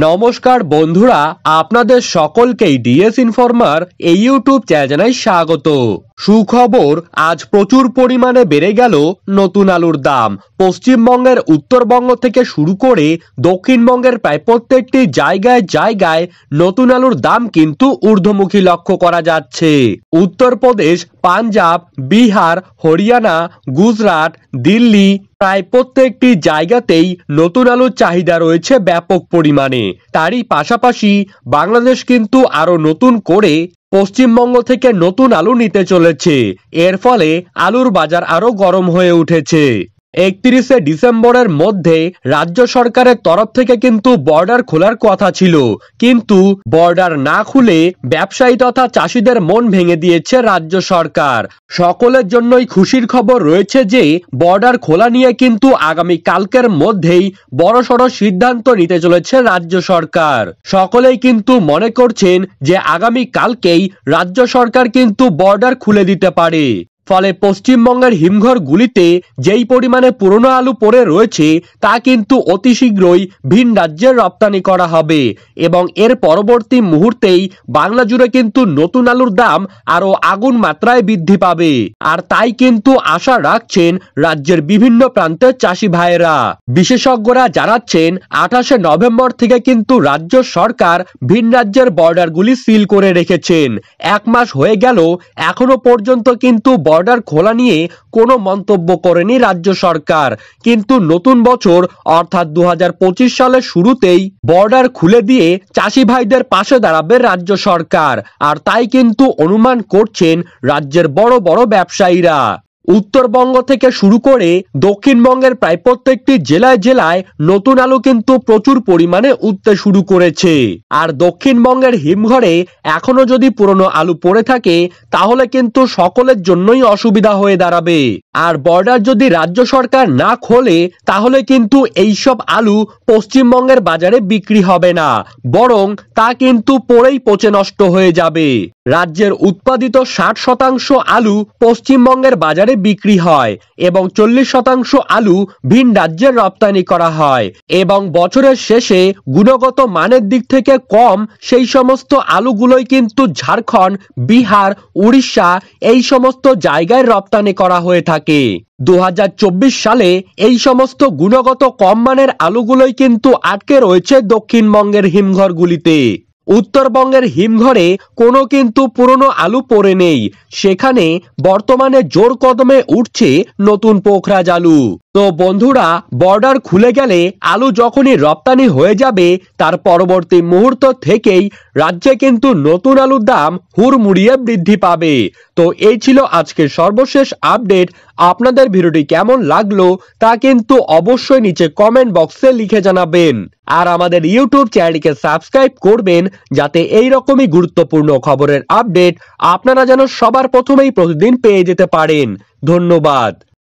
নমস্কার বন্ধুরা, আপনাদের সকলকেই ডিএস ইনফরমার এই ইউটিউব চ্যানেলে স্বাগত। সুখবর, আজ প্রচুর পরিমাণে বেড়ে গেল নতুন আলুর দাম। পশ্চিমবঙ্গের উত্তরবঙ্গ থেকে শুরু করে দক্ষিণবঙ্গের প্রায় প্রত্যেকটি জায়গায় জায়গায় নতুন আলুর দাম কিন্তু ঊর্ধ্বমুখী লক্ষ্য করা যাচ্ছে। উত্তরপ্রদেশ, পাঞ্জাব, বিহার, হরিয়ানা, গুজরাট, দিল্লি প্রায় প্রত্যেকটি জায়গাতেই নতুন আলুর চাহিদা রয়েছে ব্যাপক পরিমাণে। তারই পাশাপাশি বাংলাদেশ কিন্তু আরো নতুন করে পশ্চিমবঙ্গ থেকে নতুন আলু নিতে চলেছে। এর ফলে আলুর বাজার আরো গরম হয়ে উঠেছে। 31শে ডিসেম্বরের মধ্যে রাজ্য সরকারের তরফ থেকে কিন্তু বর্ডার খোলার কথা ছিল, কিন্তু বর্ডার না খুলে ব্যবসায়ী তথা চাষিদের মন ভেঙে দিয়েছে রাজ্য সরকার। সকলের জন্যই খুশির খবর রয়েছে যে বর্ডার খোলা নিয়ে কিন্তু আগামী কালকের মধ্যেই বড়সড় সিদ্ধান্ত নিতে চলেছে রাজ্য সরকার। সকলেই কিন্তু মনে করছেন যে আগামী কালকেই রাজ্য সরকার কিন্তু বর্ডার খুলে দিতে পারে। ফলে পশ্চিমবঙ্গের হিমঘরগুলিতে যেই পরিমাণে পুরনো আলু পড়ে রয়েছে তা কিন্তু অতি শীঘ্রই ভিন রাজ্যে রপ্তানি করা হবে এবং এর পরবর্তী মুহূর্তেই বাংলা জুড়ে কিন্তু নতুন আলুর দাম আরো আগুন মাত্রায় বৃদ্ধি পাবে। আর তাই কিন্তু আশা রাখছেন রাজ্যের বিভিন্ন প্রান্তের চাষি ভাইয়েরা। বিশেষজ্ঞরা জানাচ্ছেন 28শে নভেম্বর থেকে কিন্তু রাজ্য সরকার ভিন রাজ্যের বর্ডারগুলি সিল করে রেখেছেন। এক মাস হয়ে গেল, এখনো পর্যন্ত কিন্তু বর্ডার খোলা নিয়ে কোনো মন্তব্য করেনি রাজ্য সরকার। কিন্তু নতুন বছর অর্থাৎ 2025 সালের শুরুতেই বর্ডার খুলে দিয়ে চাষি ভাইদের পাশে দাঁড়াবে রাজ্য সরকার। আর তাই কিন্তু অনুমান করছেন রাজ্যের বড় বড় ব্যবসায়ীরা। উত্তরবঙ্গ থেকে শুরু করে দক্ষিণবঙ্গের প্রায় প্রত্যেকটি জেলায় জেলায় নতুন আলু কিন্তু প্রচুর পরিমাণে উঠতে শুরু করেছে। আর দক্ষিণবঙ্গের হিমঘরে এখনো যদি পুরনো আলু পড়ে থাকে তাহলে কিন্তু সকলের জন্যই অসুবিধা হয়ে দাঁড়াবে। আর বর্ডার যদি রাজ্য সরকার না খোলে তাহলে কিন্তু এইসব আলু পশ্চিমবঙ্গের বাজারে বিক্রি হবে না, বরং তা কিন্তু পড়েই পচে নষ্ট হয়ে যাবে। রাজ্যের উৎপাদিত 60% আলু পশ্চিমবঙ্গের বাজারে বিক্রি হয় এবং 40% আলু ভিন রাজ্যে রপ্তানি করা হয় এবং বছরের শেষে গুণগত মানের দিক থেকে কম সেই সমস্ত আলুগুলোই কিন্তু ঝাড়খণ্ড, বিহার, উড়িষ্যা এই সমস্ত জায়গায় রপ্তানি করা হয়ে থাকে। 2024 সালে এই সমস্ত গুণগত কম মানের আলুগুলোই কিন্তু আটকে রয়েছে দক্ষিণবঙ্গের হিমঘরগুলিতে। উত্তরবঙ্গের হিমঘরে কোনো কিন্তু পুরনো আলু পড়ে নেই, সেখানে বর্তমানে জোর কদমে উঠছে নতুন পোখরাজ আলু। তো বন্ধুরা, বর্ডার খুলে গেলে আলু যখনই রপ্তানি হয়ে যাবে তার পরবর্তী মুহূর্ত থেকেই রাজ্যে কিন্তু নতুন আলুর দাম হুড়মুড়িয়ে বৃদ্ধি পাবে। তো এই ছিল আজকের সর্বশেষ আপডেট। আপনাদের ভিডিওটি কেমন লাগলো তা কিন্তু অবশ্যই নিচে কমেন্ট বক্সে লিখে জানাবেন। আর আমাদের ইউটিউব চ্যানেলটিকে সাবস্ক্রাইব করবেন যাতে এই রকমই গুরুত্বপূর্ণ খবরের আপডেট আপনারা যেন সবার প্রথমেই প্রতিদিন পেয়ে যেতে পারেন। ধন্যবাদ।